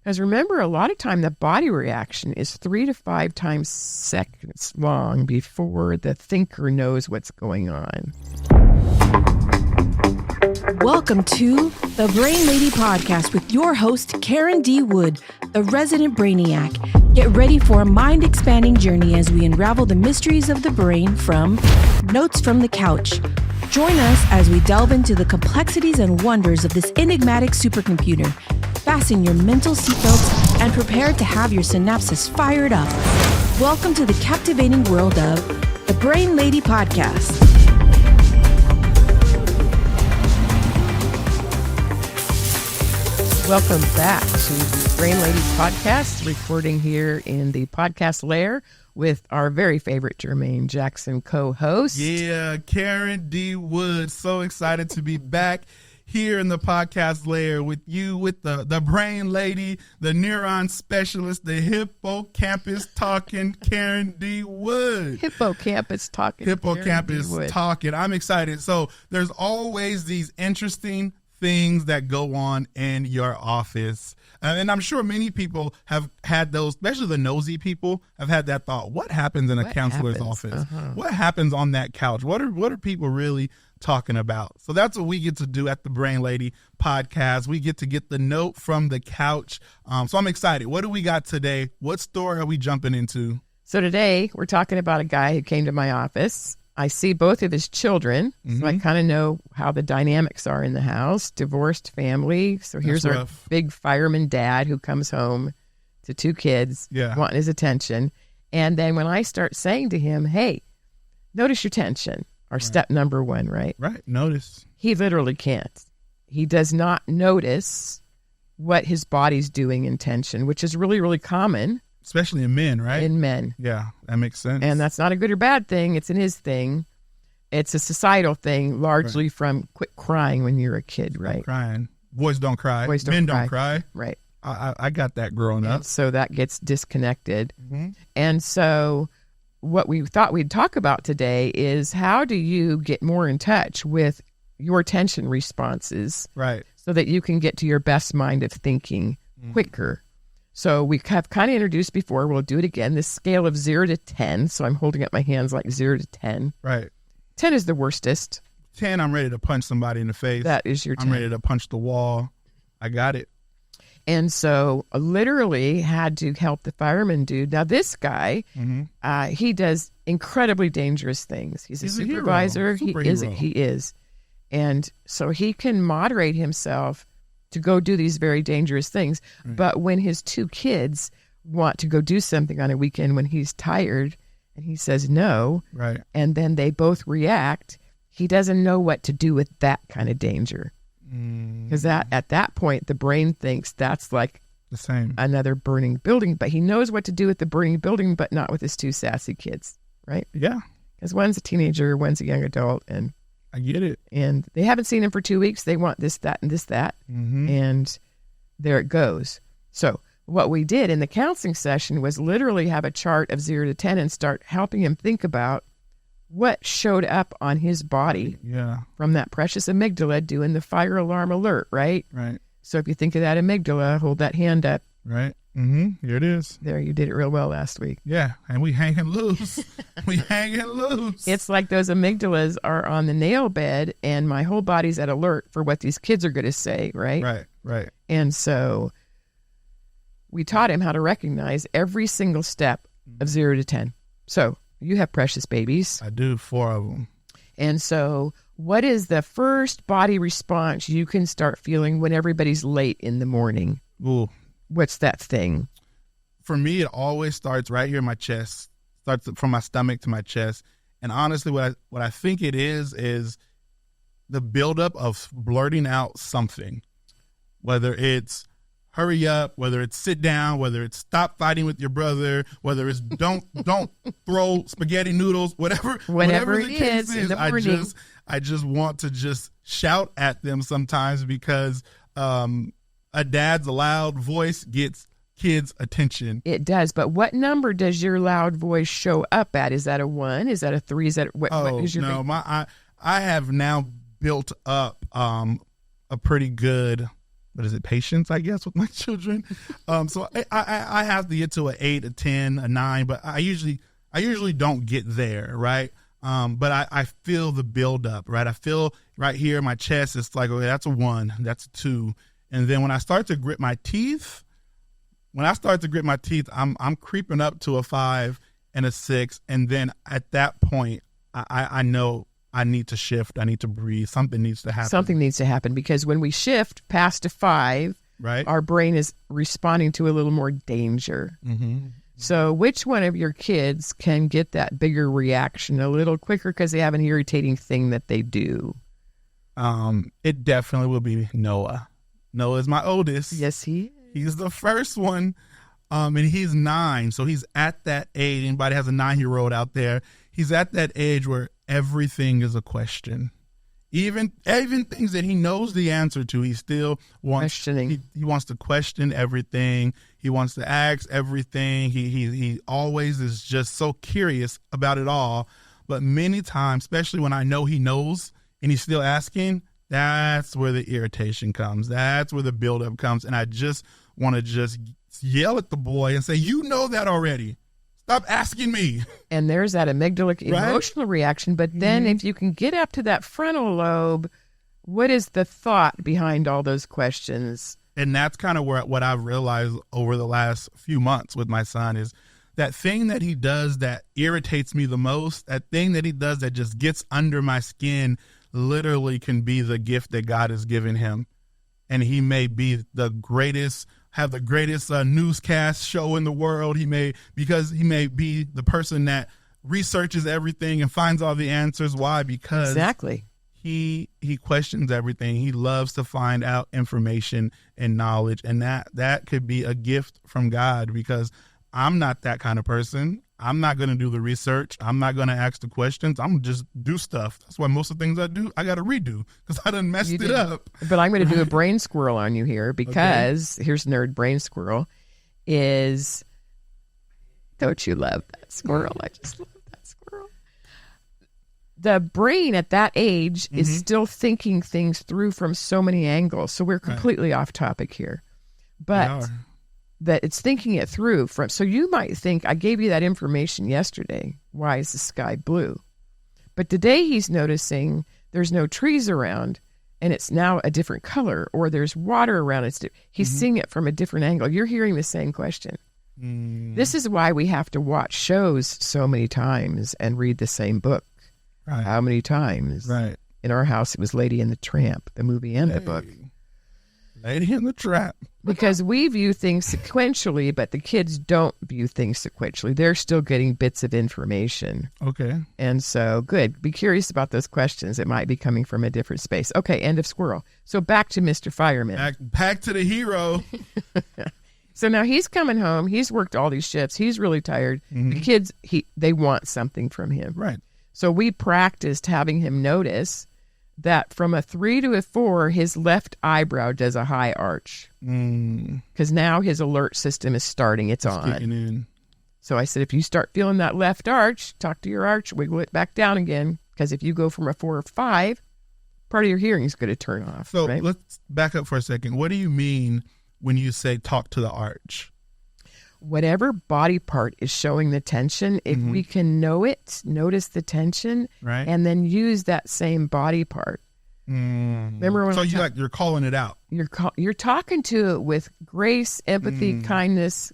Because remember, a lot of time the body reaction is 3 to 5 times seconds long before the thinker knows what's going on. Welcome to the Brain Lady Podcast with your host, Karen D. Wood, the resident brainiac. Get ready for a mind-expanding journey as we unravel the mysteries of the brain from Notes from the Couch. Join us as we delve into the complexities and wonders of this enigmatic supercomputer. Fasten your mental seatbelts and prepare to have your synapses fired up. Welcome to the captivating world of the Brain Lady Podcast. Welcome back to the Brain Lady Podcast, recording here in the podcast lair with our very favorite Jeremaine Jackson co-host. Yeah, Karen D. Wood. So excited to be back here in the podcast layer with you, with the brain lady, the neuron specialist, the hippocampus talking Karen D. Wood. Hippocampus talking. I'm excited. So there's always these interesting things that go on in your office. And I'm sure many people have had those, especially the nosy people, have had that thought. What happens in a counselor's office? What happens on that couch? What are people really talking about? So that's what we get to do at the Brain Lady Podcast. We get to get the note from the couch. So I'm excited. What do we got today? What story are we jumping into? So today we're talking about a guy who came to my office. I see both of his children, so I kind of know how the dynamics are in the house. Divorced family. So here's our big fireman dad who comes home to 2 kids, wanting his attention. And then when I start saying to him, hey, notice your tension, our step number 1, right? Right, notice. He literally can't. He does not notice what his body's doing in tension, which is really, really common. Especially in men, right? In men. Yeah, that makes sense. And that's not a good or bad thing. It's in his thing. It's a societal thing, largely from quit crying when you're a kid, right? Stop crying. Boys don't cry. Men don't cry. Right. I got that growing up. So that gets disconnected. And so what we thought we'd talk about today is how do you get more in touch with your tension responses, right, so that you can get to your best mind of thinking quicker. So we have kind of introduced before, we'll do it again, this scale of 0 to 10. So I'm holding up my hands like 0 to 10. Right. 10 is the worstest. 10, I'm ready to punch somebody in the face. That is your 10. I'm ready to punch the wall. I got it. And so I literally had to help the fireman dude. Now this guy, he does incredibly dangerous things. He's a supervisor. He is. And so he can moderate himself to go do these very dangerous things. Right. But when his 2 kids want to go do something on a weekend when he's tired and he says no, right, and then they both react, he doesn't know what to do with that kind of danger. Because at that point, the brain thinks that's like the same, another burning building, but he knows what to do with the burning building, but not with his 2 sassy kids, right? Yeah. Because one's a teenager, one's a young adult, and I get it. And they haven't seen him for 2 weeks. They want this, that, and this, that. And there it goes. So what we did in the counseling session was literally have a chart of 0 to 10 and start helping him think about what showed up on his body from that precious amygdala doing the fire alarm alert, right? Right. So if you think of that amygdala, hold that hand up. Right. Here it is. There, you did it real well last week. Yeah, and we hanging loose. It's like those amygdalas are on the nail bed, and my whole body's at alert for what these kids are going to say, right? Right. And so we taught him how to recognize every single step of 0 to 10. So you have precious babies. I do, 4 of them. And so what is the first body response you can start feeling when everybody's late in the morning? Ooh. What's that thing? For me, it always starts right here in my chest. Starts from my stomach to my chest. And honestly, what I think it is the buildup of blurting out something. Whether it's hurry up, whether it's sit down, whether it's stop fighting with your brother, whether it's don't throw spaghetti noodles, whatever the case is. I just want to just shout at them sometimes because a dad's loud voice gets kids' attention. It does, but what number does your loud voice show up at? Is that a 1? Is that a 3? Is that what is your? No, I have now built up a pretty good patience, I guess, with my children. So I have to get to an 8, a 10, a 9, but I usually don't get there, right? But I feel the buildup, right? I feel right here in my chest, it's like, okay, that's a 1, that's a 2. And then when I start to grit my teeth, I'm creeping up to a 5 and a 6. And then at that point, I know I need to shift. I need to breathe. Something needs to happen. Something needs to happen, because when we shift past a 5, right, our brain is responding to a little more danger. Mm-hmm. So which one of your kids can get that bigger reaction a little quicker because they have an irritating thing that they do? It definitely will be Noah. Noah is my oldest. Yes, he is. He's the first one. And he's 9. So he's at that age. Anybody has a 9-year-old out there, he's at that age where everything is a question. Even things that he knows the answer to, he still wants questioning. He wants to question everything. He wants to ask everything. He always is just so curious about it all. But many times, especially when I know he knows and he's still asking, that's where the irritation comes. That's where the buildup comes. And I just want to just yell at the boy and say, you know that already. Stop asking me. And there's that amygdalic emotional reaction. But then if you can get up to that frontal lobe, what is the thought behind all those questions? And that's kind of what I've realized over the last few months with my son is that thing that he does that irritates me the most, that thing that he does that just gets under my skin, literally can be the gift that God has given him. And he may be have the greatest newscast show in the world. Because he may be the person that researches everything and finds all the answers. Why? Because exactly. He questions everything. He loves to find out information and knowledge. And that could be a gift from God, because I'm not that kind of person. I'm not going to do the research. I'm not going to ask the questions. I'm going to just do stuff. That's why most of the things I do, I got to redo because I done messed it up. But I'm going to do a brain squirrel on you here, because here's nerd brain squirrel is, don't you love that squirrel? I just love that squirrel. The brain at that age is still thinking things through from so many angles. So we're completely off topic here. But that it's thinking it through from, so you might think, I gave you that information yesterday. Why is the sky blue? But today he's noticing there's no trees around and it's now a different color, or there's water around. He's seeing it from a different angle. You're hearing the same question. This is why we have to watch shows so many times and read the same book. Right. How many times? Right. In our house, it was Lady and the Tramp, the movie and the book. Lady in the Trap. Because we view things sequentially, but the kids don't view things sequentially. They're still getting bits of information. Okay. And so, good. Be curious about those questions. It might be coming from a different space. Okay, end of squirrel. So back to Mr. Fireman. Back to the hero. So now he's coming home. He's worked all these shifts. He's really tired. The kids, they want something from him. Right. So we practiced having him notice that from a 3 to a 4, his left eyebrow does a high arch. Because now his alert system is starting. It's on. Kicking in. So I said, if you start feeling that left arch, talk to your arch, wiggle it back down again. Because if you go from a 4 or 5, part of your hearing is going to turn off. So right? Let's back up for a second. What do you mean when you say talk to the arch? Whatever body part is showing the tension, if we can notice the tension, right, and then use that same body part. Remember when you're calling it out. You're talking to it with grace, empathy, kindness.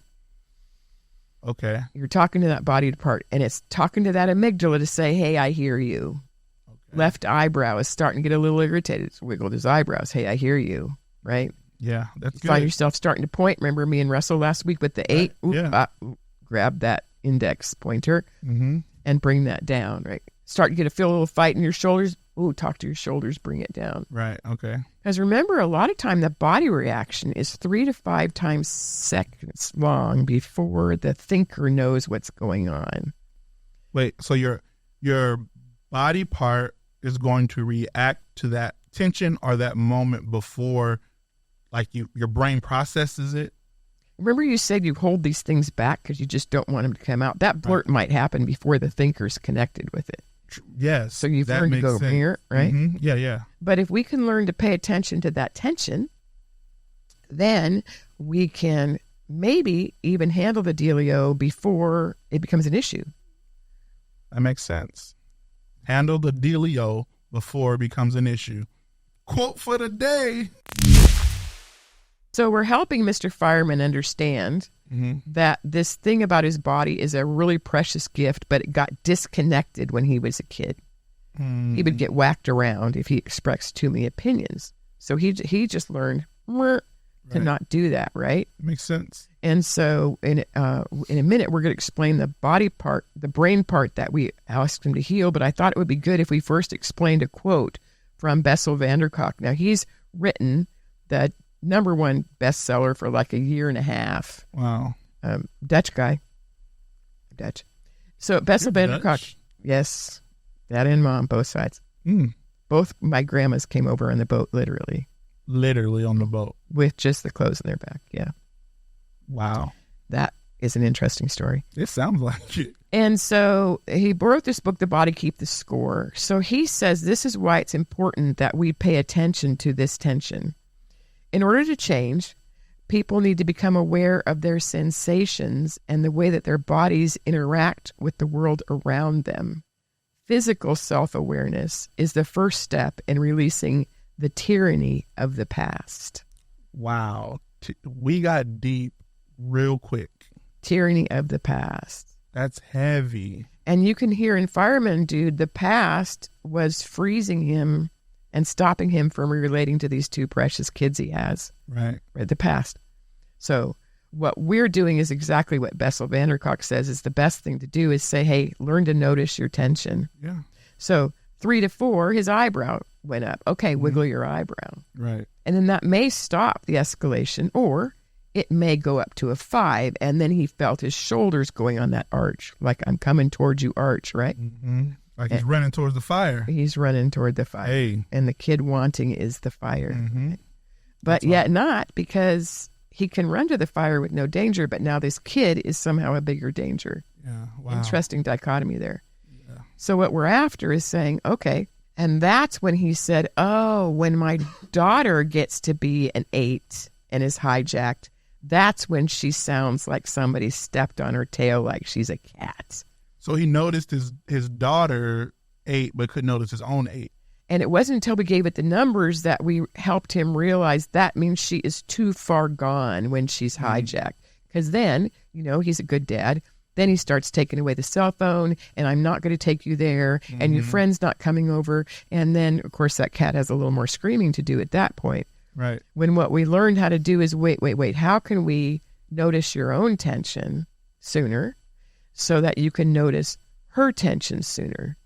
Okay. You're talking to that body part, and it's talking to that amygdala to say, "Hey, I hear you." Okay. Left eyebrow is starting to get a little irritated. It's wiggled his eyebrows. "Hey, I hear you." Right. Yeah, that's good. Find yourself starting to point. Remember me and Russell last week with the 8? Grab that index pointer and bring that down, right? Start to feel a little fight in your shoulders. Ooh, talk to your shoulders, bring it down. Right, okay. Because remember, a lot of time the body reaction is 3 to 5 times seconds long before the thinker knows what's going on. Wait, so your body part is going to react to that tension or that moment before, like your brain processes it? Remember you said you hold these things back because you just don't want them to come out. That blurt might happen before the thinker's connected with it. Yes. So you've learned to go over here, right? Yeah. But if we can learn to pay attention to that tension, then we can maybe even handle the dealio before it becomes an issue. That makes sense. Handle the dealio before it becomes an issue. Quote for the day. So we're helping Mr. Fireman understand that this thing about his body is a really precious gift, but it got disconnected when he was a kid. He would get whacked around if he expressed too many opinions. So he just learned to not do that, right? Makes sense. And so in a minute, we're going to explain the body part, the brain part that we asked him to heal. But I thought it would be good if we first explained a quote from Bessel van der Kolk. Now, he's written the #1 bestseller for like a year and a half. Wow. Dutch guy. Dutch. So Bessel van der Kolk. Yes. Dad and mom, both sides. Both my grandmas came over on the boat, literally. Literally on the boat. With just the clothes in their back, yeah. Wow. That is an interesting story. It sounds like it. And so he wrote this book, The Body Keep the Score. So he says this is why it's important that we pay attention to this tension. In order to change, people need to become aware of their sensations and the way that their bodies interact with the world around them. Physical self-awareness is the first step in releasing the tyranny of the past. Wow. We got deep real quick. Tyranny of the past. That's heavy. And you can hear in Fireman Dude, the past was freezing him and stopping him from relating to these two precious kids he has. Right. The past. So what we're doing is exactly what Bessel van der Kolk says is the best thing to do is say, hey, learn to notice your tension. Yeah. So 3 to 4, his eyebrow went up. Okay, wiggle your eyebrow. Right. And then that may stop the escalation, or it may go up to a 5, and then he felt his shoulders going on that arch, like I'm coming towards you arch, right? Mm-hmm. Like he's running towards the fire. He's running toward the fire. Hey. And the kid wanting is the fire. Mm-hmm. But yet not, because he can run to the fire with no danger, but now this kid is somehow a bigger danger. Yeah. Wow. Interesting dichotomy there. Yeah. So what we're after is saying, okay, and that's when he said, oh, when my daughter gets to be an 8 and is hijacked, that's when she sounds like somebody stepped on her tail like she's a cat. So he noticed his daughter 8, but couldn't notice his own 8. And it wasn't until we gave it the numbers that we helped him realize that means she is too far gone when she's hijacked. Because then, he's a good dad. Then he starts taking away the cell phone, and I'm not going to take you there, and your friend's not coming over. And then, of course, that cat has a little more screaming to do at that point. Right. When what we learned how to do is wait. How can we notice your own tension sooner so that you can notice her tension sooner?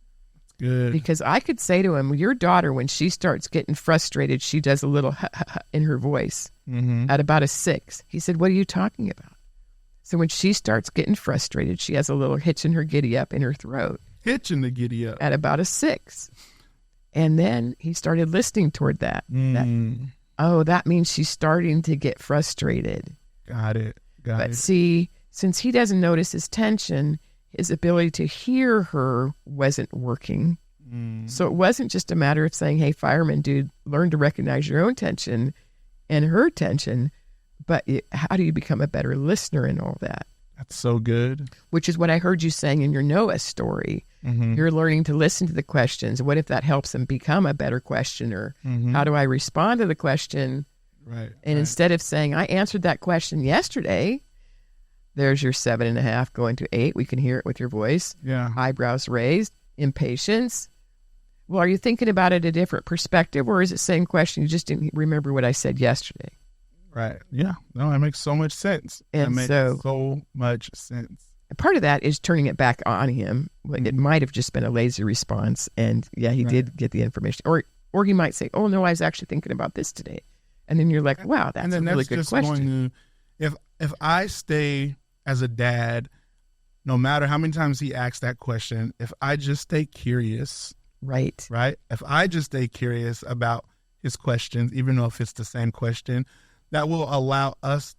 Good. Because I could say to him, your daughter, when she starts getting frustrated, she does a little in her voice at about a 6. He said, what are you talking about? So when she starts getting frustrated, she has a little hitch in her giddy up in her throat. Hitching the giddy up. At about a 6. And then he started listening toward that. That means she's starting to get frustrated. Got it. But see, since he doesn't notice his tension, his ability to hear her wasn't working. So it wasn't just a matter of saying, hey, fireman dude, learn to recognize your own tension and her tension, but how do you become a better listener in all that? That's so good. Which is what I heard you saying in your Noah story. You're learning to listen to the questions. What if that helps them become a better questioner? How do I respond to the question? Right. And instead of saying, I answered that question yesterday, there's your 7.5 going to 8. We can hear it with your voice. Yeah. Eyebrows raised, impatience. Well, are you thinking about it a different perspective, or is it the same question? You just didn't remember what I said yesterday. Right. Yeah. No, that makes so much sense. And that makes so much sense. Part of that is turning it back on him. It might have just been a lazy response, and he did get the information. Or he might say, oh, no, I was actually thinking about this today. And then you're like, wow, that's a really good question. If I stay as a dad, no matter how many times he asks that question, if I just stay curious. Right. If I just stay curious about his questions, even though if it's the same question, that will allow us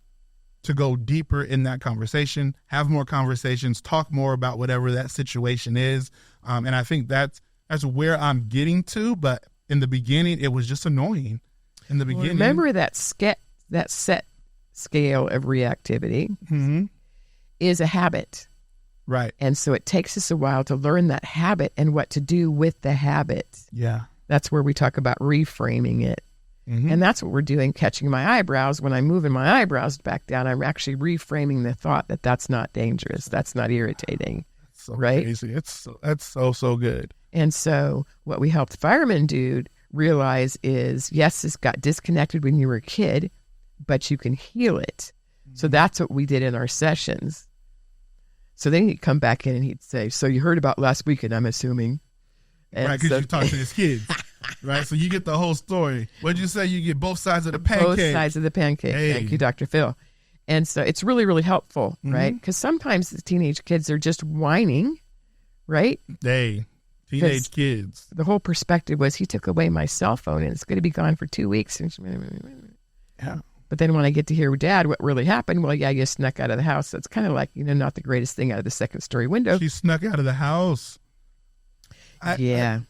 to go deeper in that conversation, have more conversations, talk more about whatever that situation is. And I think that's where I'm getting to. But in the beginning, it was just annoying. In the beginning. Remember that sketch that set scale of reactivity is a habit. Right. And so it takes us a while to learn that habit and what to do with the habit. Yeah. That's where we talk about reframing it. And that's what we're doing, catching my eyebrows. When I'm moving my eyebrows back down, I'm actually reframing the thought that that's not dangerous. That's not irritating. That's so right? crazy. That's so good. And so what we helped firemen do realize is, yes, it's got disconnected when you were a kid, but you can heal it. So that's what we did in our sessions. So then he'd come back in and he'd say, so you heard about last weekend, I'm assuming. And right, because you talk to his kids. Right, so you get the whole story. What did you say? You get both sides of the pancake. Both sides of the pancake. Hey. Thank you, Dr. Phil. And so it's really, really helpful, right? Because sometimes the teenage kids are just whining, right? Teenage kids. The whole perspective was, he took away my cell phone and it's going to be gone for 2 weeks. Yeah. But then when I get to hear Dad, what really happened? Well, yeah, you snuck out of the house. So it's kind of like, not the greatest thing out of the second story window. She snuck out of the house. I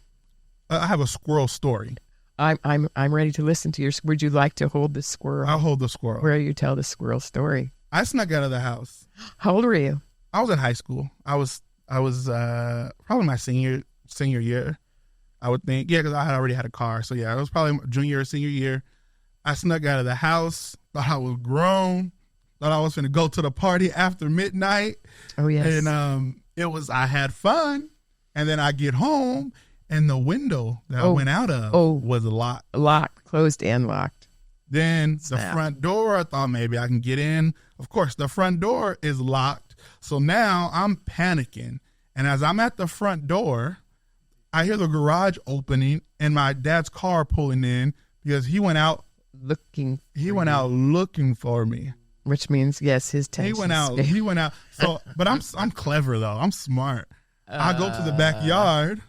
have a squirrel story. I'm ready to listen to yours. Would you like to hold the squirrel? I'll hold the squirrel. Where you tell the squirrel story. I snuck out of the house. How old were you? I was in high school. I was probably my senior year, I would think. Yeah, because I had already had a car. So yeah, it was probably junior or senior year. I snuck out of the house. Thought I was grown. Thought I was going to go to the party after midnight. Oh yes. And I had fun. And then I get home. And the window that I went out of was locked. Locked, closed and locked. Then the front door, I thought maybe I can get in. Of course, the front door is locked. So now I'm panicking. And as I'm at the front door, I hear the garage opening and my dad's car pulling in because he went out looking for me. Which means, yes, his tension. He went out. So, but I'm clever though. I'm smart. I go to the backyard.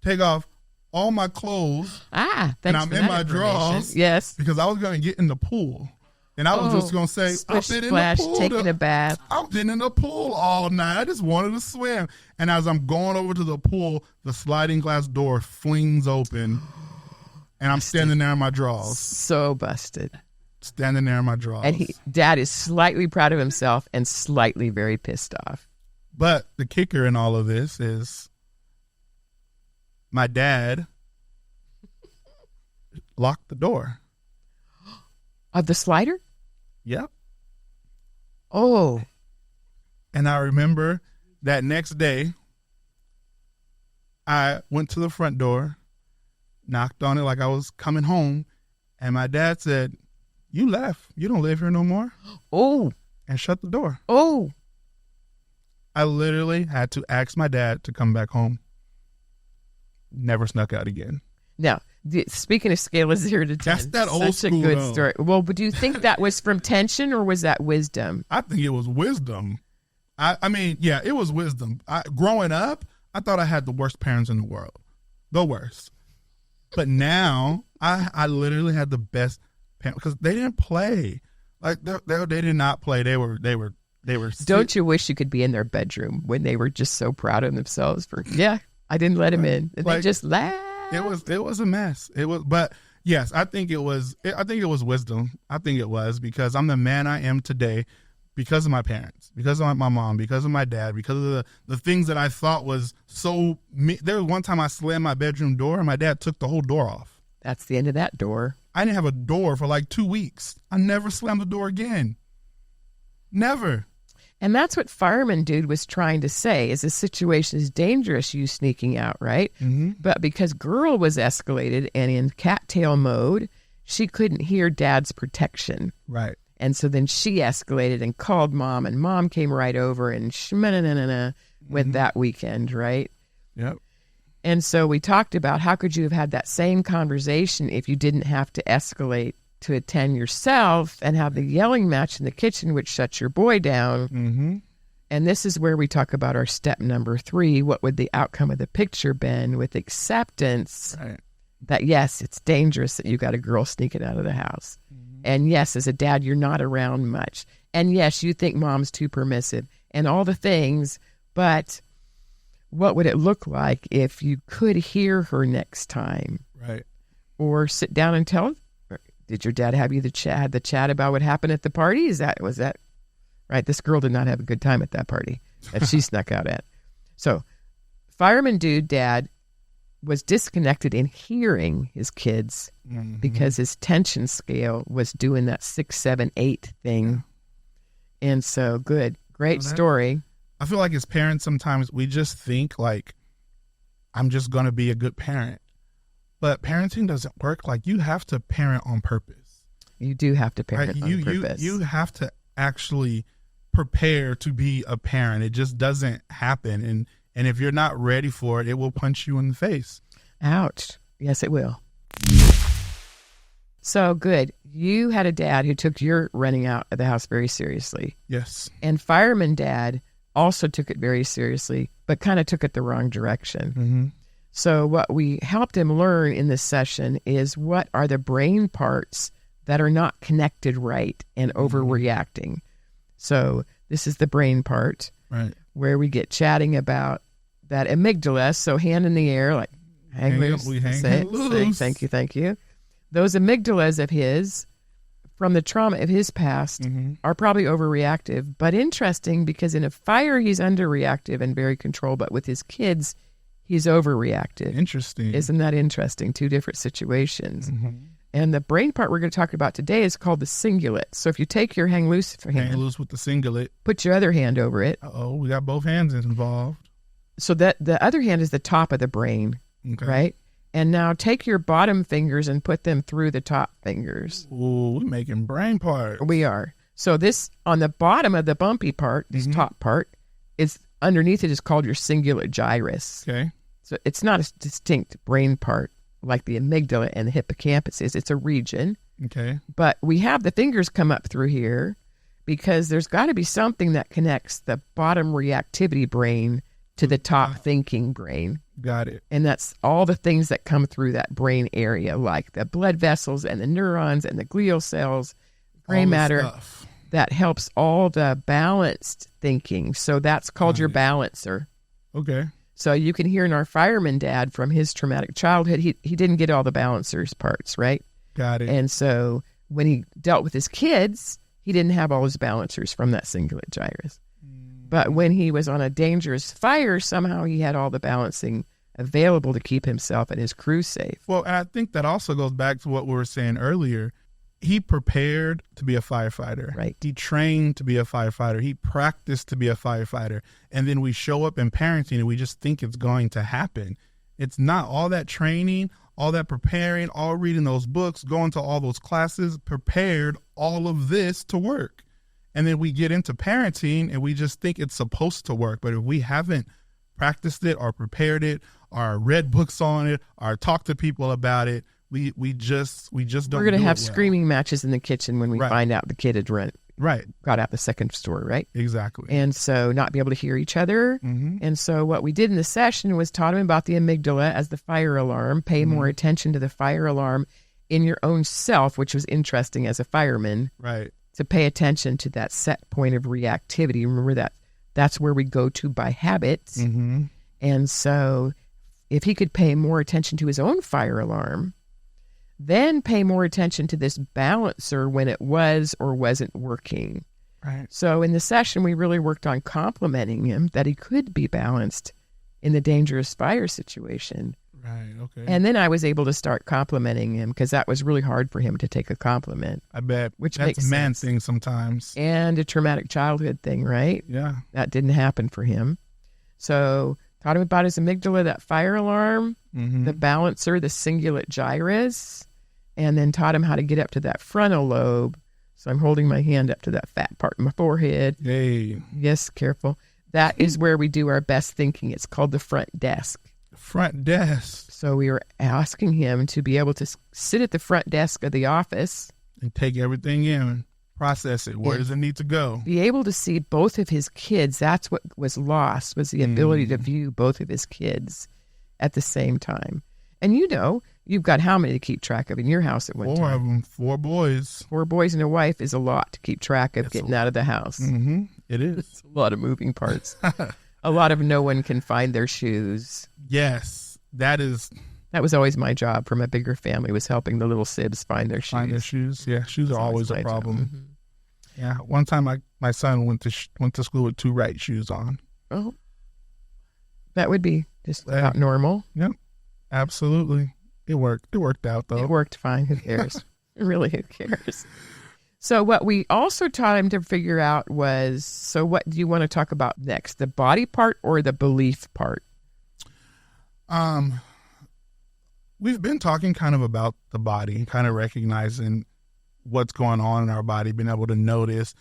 Take off all my clothes. Thanks and I'm in my drawers. Yes. Because I was going to get in the pool. And I was just going to say, I've been in the pool. Taking a bath. I've been in the pool all night. I just wanted to swim. And as I'm going over to the pool, the sliding glass door flings open. And I'm standing there in my drawers. So busted. Standing there in my drawers. And Dad is slightly proud of himself and slightly very pissed off. But the kicker in all of this is my dad locked the door. Of the slider? Yep. Oh. And I remember that next day, I went to the front door, knocked on it like I was coming home, and my dad said, "You left. You don't live here no more." Oh. And shut the door. Oh. I literally had to ask my dad to come back home. Never snuck out again. Now, speaking of scale of 0 to 10, that's that old such school, a good though. story. Well, but do you think that was from tension or was that wisdom? I think it was wisdom. I mean, yeah, it was wisdom. Growing up, I thought I had the worst parents in the world, the worst. But now, I literally had the best parents because they didn't play. Like they did not play. They were. Don't you wish you could be in their bedroom when they were just so proud of themselves for? Yeah, I didn't let him in. And they just laughed. It was a mess. But yes, I think it was wisdom. I think it was because I'm the man I am today because of my parents, because of my mom, because of my dad, because of the things that I thought was so. There was one time I slammed my bedroom door and my dad took the whole door off. That's the end of that door. I didn't have a door for like 2 weeks. I never slammed the door again. Never. And that's what fireman dude was trying to say is the situation is dangerous, you sneaking out, right? Mm-hmm. But because girl was escalated and in cattail mode, she couldn't hear dad's protection. Right. And so then she escalated and called mom, and mom came right over and went that weekend, right? Yep. And so we talked about how could you have had that same conversation if you didn't have to escalate to attend yourself and have the yelling match in the kitchen, which shuts your boy down. Mm-hmm. And this is where we talk about our step number 3. What would the outcome of the picture been with acceptance that, yes, it's dangerous that you got a girl sneaking out of the house. Mm-hmm. And yes, as a dad, you're not around much. And yes, you think mom's too permissive and all the things, but what would it look like if you could hear her next time? Right. Or sit down and tell her? Did your dad have you the chat about what happened at the party? Was that right? This girl did not have a good time at that party that she snuck out at. So fireman dude dad was disconnected in hearing his kids because his tension scale was doing that 6, 7, 8 thing. And so great story. I feel like as parents, sometimes we just think like, I'm just going to be a good parent. But parenting doesn't work. Like, you have to parent on purpose. You do have to parent on purpose. You have to actually prepare to be a parent. It just doesn't happen. And if you're not ready for it, it will punch you in the face. Ouch. Yes, it will. So good. You had a dad who took your running out of the house very seriously. Yes. And fireman dad also took it very seriously, but kind of took it the wrong direction. Mm-hmm. So what we helped him learn in this session is what are the brain parts that are not connected right and overreacting. So this is the brain part, right, where we get chatting about that amygdala. So hand in the air, like hang loose. Thank you. Those amygdalas of his, from the trauma of his past, are probably overreactive. But interesting, because in a fire he's underreactive and very controlled, but with his kids he's overreactive. Interesting. Isn't that interesting? 2 different situations. And the brain part we're going to talk about today is called the cingulate. So if you take your hang loose hand, hang loose with the cingulate, put your other hand over it. Uh-oh, we got both hands involved. So that the other hand is the top of the brain, right? And now take your bottom fingers and put them through the top fingers. Ooh, we're making brain parts. We are. So this, on the bottom of the bumpy part, this top part, is underneath it is called your cingulate gyrus. Okay. So it's not a distinct brain part like the amygdala and the hippocampus is. It's a region. Okay. But we have the fingers come up through here because there's got to be something that connects the bottom reactivity brain to the top thinking brain. Got it. And that's all the things that come through that brain area, like the blood vessels and the neurons and the glial cells, gray matter, that helps all the balanced thinking. So that's called your balancer. Okay. So you can hear in our fireman dad from his traumatic childhood, he didn't get all the balancers parts, right? Got it. And so when he dealt with his kids, he didn't have all his balancers from that cingulate gyrus. But when he was on a dangerous fire, somehow he had all the balancing available to keep himself and his crew safe. Well, and I think that also goes back to what we were saying earlier. He prepared to be a firefighter. Right. He trained to be a firefighter. He practiced to be a firefighter. And then we show up in parenting and we just think it's going to happen. It's not. All that training, all that preparing, all reading those books, going to all those classes, prepared all of this to work. And then we get into parenting and we just think it's supposed to work. But if we haven't practiced it or prepared it or read books on it or talked to people about it, we just don't. We're going to have screaming matches in the kitchen when we find out the kid had got out the second store, right? Exactly. And so not be able to hear each other. And so what we did in the session was taught him about the amygdala as the fire alarm, pay more attention to the fire alarm in your own self, which was interesting as a fireman. Right. To pay attention to that set point of reactivity. Remember that's where we go to by habit. And so if he could pay more attention to his own fire alarm, then pay more attention to this balancer when it was or wasn't working. Right. So in the session, we really worked on complimenting him that he could be balanced in the dangerous fire situation. Right, okay. And then I was able to start complimenting him because that was really hard for him to take a compliment. I bet. Which that's makes a man sense. thing sometimes. And a traumatic childhood thing, right? Yeah. That didn't happen for him. So taught him about his amygdala, that fire alarm, the balancer, the cingulate gyrus, and then taught him how to get up to that frontal lobe. So I'm holding my hand up to that fat part of my forehead. Hey. Yes, careful. That is where we do our best thinking. It's called the front desk. Front desk. So we were asking him to be able to sit at the front desk of the office. And take everything in, process it. Where does it need to go? Be able to see both of his kids. That's what was lost, was the ability to view both of his kids at the same time. And you've got how many to keep track of in your house at one time? 4 of them, 4 boys. 4 boys and a wife is a lot to keep track of getting out of the house. It is. It's a lot of moving parts. A lot of no one can find their shoes. Yes, that is That was always my job from a bigger family, was helping the little sibs find their shoes. Yeah, shoes are always a problem. Mm-hmm. Yeah, one time my son went to school with 2 right shoes on. Oh, that would be just about normal. Yep, absolutely. It worked. It worked out, though. It worked fine. Who cares? Really, who cares? So what we also taught him to figure out was, so what do you want to talk about next, the body part or the belief part? We've been talking kind of about the body, kind of recognizing what's going on in our body, being able to notice.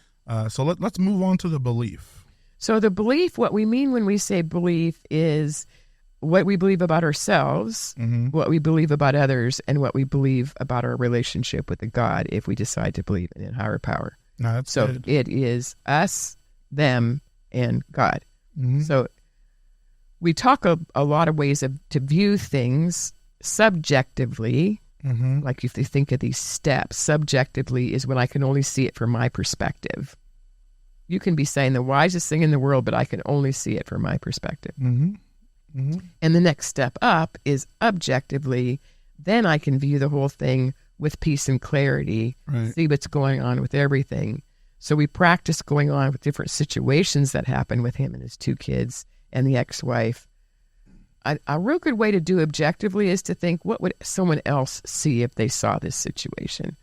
So let's move on to the belief. So the belief, what we mean when we say belief is what we believe about ourselves, what we believe about others, and what we believe about our relationship with the God if we decide to believe in a higher power. No, that's so good. It is us, them, and God. Mm-hmm. So we talk a lot of ways to view things subjectively. Mm-hmm. Like if you think of these steps, subjectively is when I can only see it from my perspective. You can be saying the wisest thing in the world, but I can only see it from my perspective. Mm-hmm. Mm-hmm. And the next step up is objectively. Then I can view the whole thing with peace and clarity, see what's going on with everything. So we practice going on with different situations that happen with him and his 2 kids and the ex-wife. A real good way to do objectively is to think, what would someone else see if they saw this situation?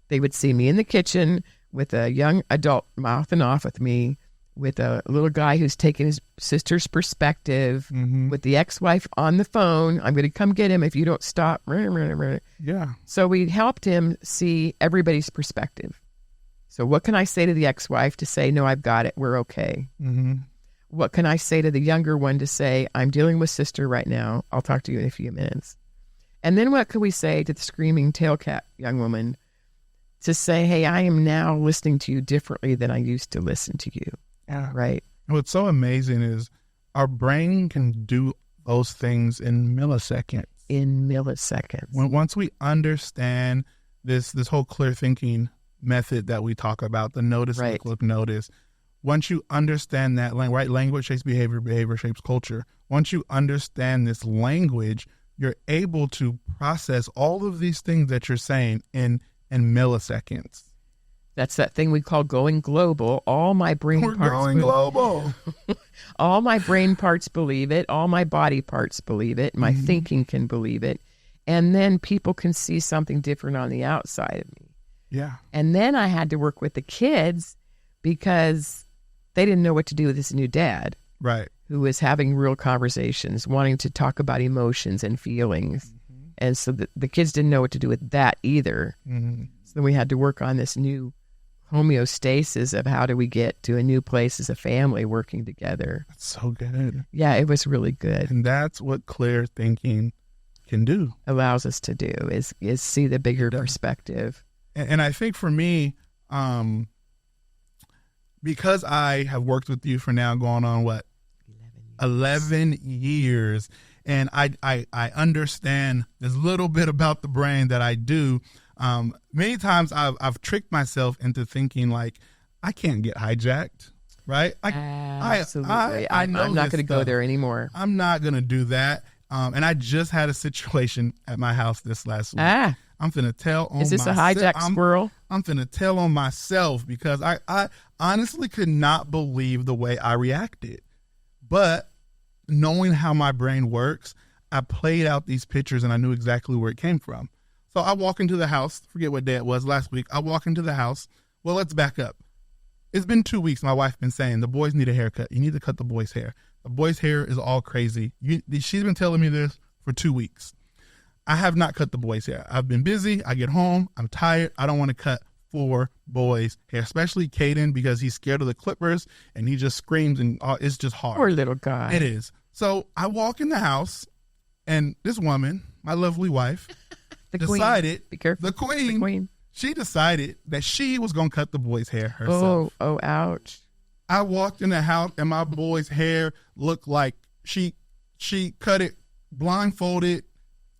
They would see me in the kitchen with a young adult mouthing off with me, with a little guy who's taking his sister's perspective, with the ex-wife on the phone. I'm going to come get him if you don't stop. Yeah. So we helped him see everybody's perspective. So what can I say to the ex-wife to say, no, I've got it, we're okay? Mm-hmm. What can I say to the younger one to say, I'm dealing with sister right now, I'll talk to you in a few minutes? And then what can we say to the screaming tailcat young woman to say, hey, I am now listening to you differently than I used to listen to you? Yeah. Right. What's so amazing is our brain can do those things in milliseconds. Once we understand this whole clear thinking method that we talk about, the notice, look, notice. Once you understand that, language shapes behavior, behavior shapes culture. Once you understand this language, you're able to process all of these things that you're saying in milliseconds. That's that thing we call going global. All my brain parts. We're going global. All my brain parts believe it. All my body parts believe it. My thinking can believe it. And then people can see something different on the outside of me. Yeah. And then I had to work with the kids because they didn't know what to do with this new dad. Right. Who was having real conversations, wanting to talk about emotions and feelings. And so the kids didn't know what to do with that either. So we had to work on this new homeostasis of how do we get to a new place as a family working together. That's so good. Yeah, it was really good. And that's what clear thinking can do. Allows us to do is see the bigger perspective. And I think for me, because I have worked with you for now going on 11 years, and I understand this little bit about the brain that I do. Many times I've tricked myself into thinking like I can't get hijacked, right? Absolutely. I know I'm not going to go there anymore. I'm not going to do that. And I just had a situation at my house this last week. I'm finna tell on myself. Is this a hijacked squirrel? I'm finna tell on myself because I honestly could not believe the way I reacted. But knowing how my brain works, I played out these pictures and I knew exactly where it came from. So I walk into the house, forget what day it was last week. I walk into the house. Well, let's back up. It's been 2 weeks. My wife's been saying the boys need a haircut. You need to cut the boys' hair. The boys' hair is all crazy. She's been telling me this for 2 weeks. I have not cut the boys' hair. I've been busy. I get home. I'm tired. I don't want to cut 4 boys' hair, especially Caden because he's scared of the clippers and he just screams and it's just hard. Poor little guy. It is. So I walk in the house and this woman, my lovely wife, decided, Be careful. the queen, she decided that she was going to cut the boys' hair herself. Oh, ouch. I walked in the house and my boy's hair looked like she cut it blindfolded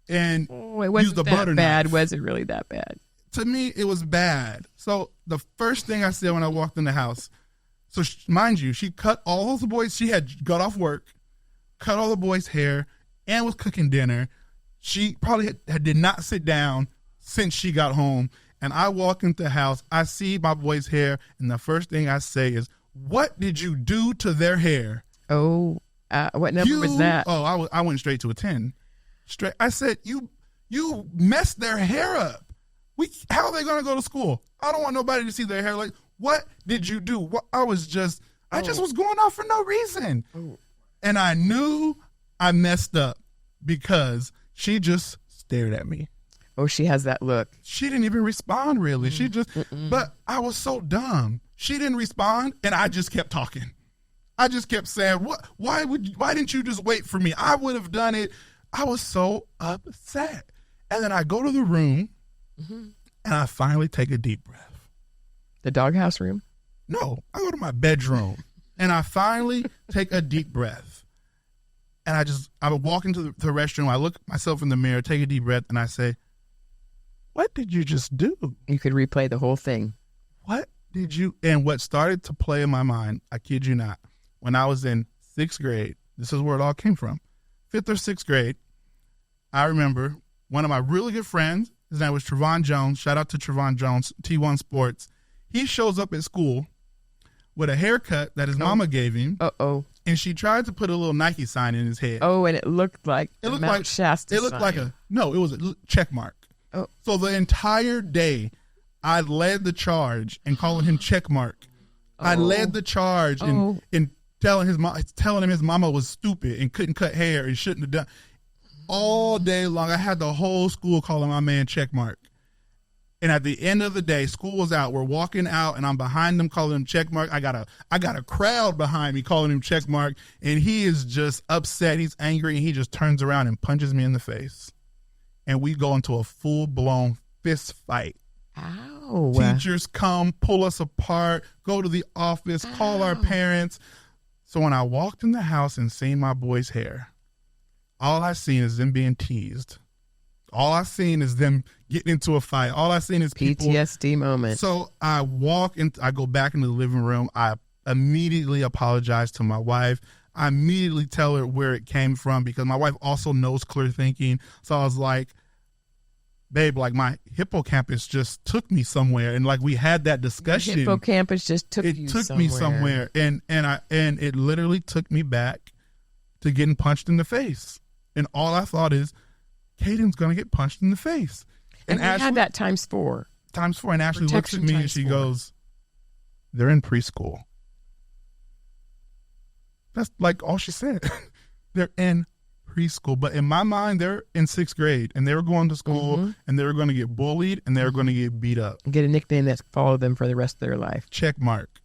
and it wasn't used a that butter bad. knife. Was it really that bad? To me, it was bad. So the first thing I said when I walked in the house, so mind you, she cut all the boys. She had got off work, cut all the boys' hair, and was cooking dinner. She probably did not sit down since she got home. And I walk into the house, I see my boy's hair, and the first thing I say is, "What did you do to their hair?" Oh, what number was that? Oh, I went straight to a 10. Straight. I said, "You messed their hair up. How are they going to go to school? I don't want nobody to see their hair. Like, what did you do?" I just was going off for no reason. Oh. And I knew I messed up because she just stared at me. Oh, she has that look. She didn't even respond, really. She just, but I was so dumb. She didn't respond, and I just kept talking. I just kept saying, why didn't you just wait for me? I would have done it. I was so upset. And then I go to the room, and I finally take a deep breath. The doghouse room? No, I go to my bedroom, and I finally take a deep breath. And I would walk into the restroom, I look myself in the mirror, take a deep breath, and I say, "What did you just do?" You could replay the whole thing. And what started to play in my mind, I kid you not, when I was in 6th grade, this is where it all came from. 5th or 6th grade, I remember one of my really good friends, his name was Trevon Jones. Shout out to Trevon Jones, T1 Sports. He shows up at school with a haircut that his mama gave him. Uh-oh. And she tried to put a little Nike sign in his head. Oh, and it looked like Mount Shasta It looked sign. like it was a check mark. Oh. So the entire day, I led the charge in calling him check mark. I led the charge in telling him his mama was stupid and couldn't cut hair and shouldn't have done. All day long, I had the whole school calling my man check mark. And at the end of the day, school was out. We're walking out, and I'm behind them calling him check mark. I got a crowd behind me calling him check mark, and he is just upset. He's angry, and he just turns around and punches me in the face. And we go into a full-blown fist fight. Ow. Teachers come, pull us apart, go to the office, call our parents. So when I walked in the house and seen my boy's hair, all I seen is them being teased. All I seen is them getting into a fight. All I seen is people. PTSD moment. So I go back into the living room. I immediately apologize to my wife. I immediately tell her where it came from because my wife also knows clear thinking. So I was like, "Babe, like my hippocampus just took me somewhere," and like we had that discussion. The hippocampus just took you somewhere. It took me somewhere, and it literally took me back to getting punched in the face. And all I thought is, Caden's gonna get punched in the face. And Ashley had that times 4. Times 4, and Ashley looks at me and she goes, "They're in preschool." That's like all she said. They're in preschool, but in my mind, they're in 6th grade, and they were going to school, and they were going to get bullied, and they were going to get beat up. Get a nickname that followed them for the rest of their life. Check mark.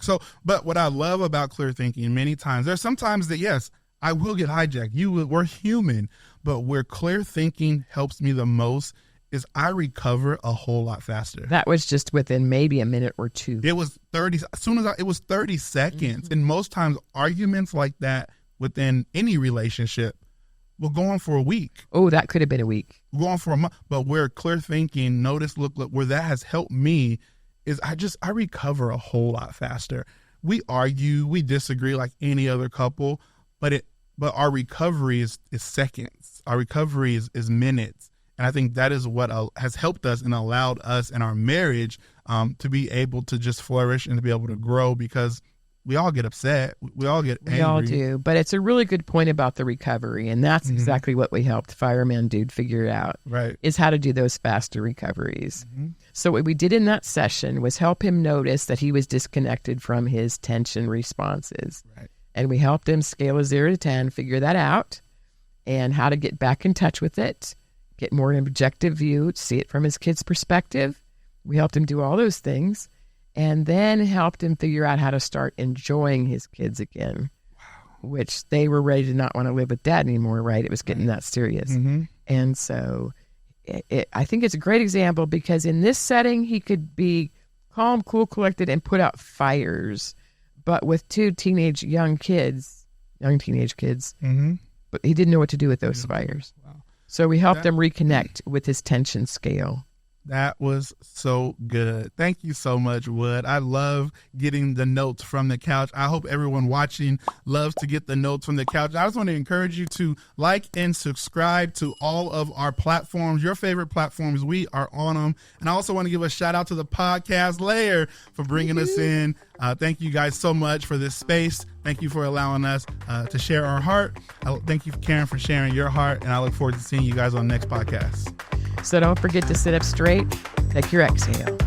So, but what I love about clear thinking, many times, there's sometimes that, yes, I will get hijacked. We're human, but where clear thinking helps me the most is I recover a whole lot faster. That was just within maybe a minute or two. It was 30. As soon as it was 30 seconds, and most times arguments like that within any relationship will go on for a week. Oh, that could have been a week. Go on for a month. But where clear thinking, look, where that has helped me is I recover a whole lot faster. We argue, we disagree like any other couple, but our recovery is seconds. Our recovery is minutes. And I think that is what has helped us and allowed us in our marriage to be able to just flourish and to be able to grow, because we all get upset. We all get angry. We all do. But it's a really good point about the recovery. And that's exactly what we helped Fireman Dude figure out. Right. Is how to do those faster recoveries. So what we did in that session was help him notice that he was disconnected from his tension responses. Right. And we helped him scale a 0 to 10, figure that out, and how to get back in touch with it, get more an objective view, see it from his kid's perspective. We helped him do all those things, and then helped him figure out how to start enjoying his kids again, which they were ready to not want to live with dad anymore, right? It was getting that serious. And so I think it's a great example, because in this setting, he could be calm, cool, collected, and put out fires. But with 2 young teenage kids, but he didn't know what to do with those fires. Wow. So we helped him reconnect with his tension scale. That was so good. Thank you so much, Wood. I love getting the notes from the couch. I hope everyone watching loves to get the notes from the couch. I just want to encourage you to like and subscribe to all of our platforms, your favorite platforms. We are on them. And I also want to give a shout out to the podcast layer for bringing us in. Thank you guys so much for this space. Thank you for allowing us to share our heart. Thank you, Karen, for sharing your heart. And I look forward to seeing you guys on the next podcast. So don't forget to sit up straight, take your exhale.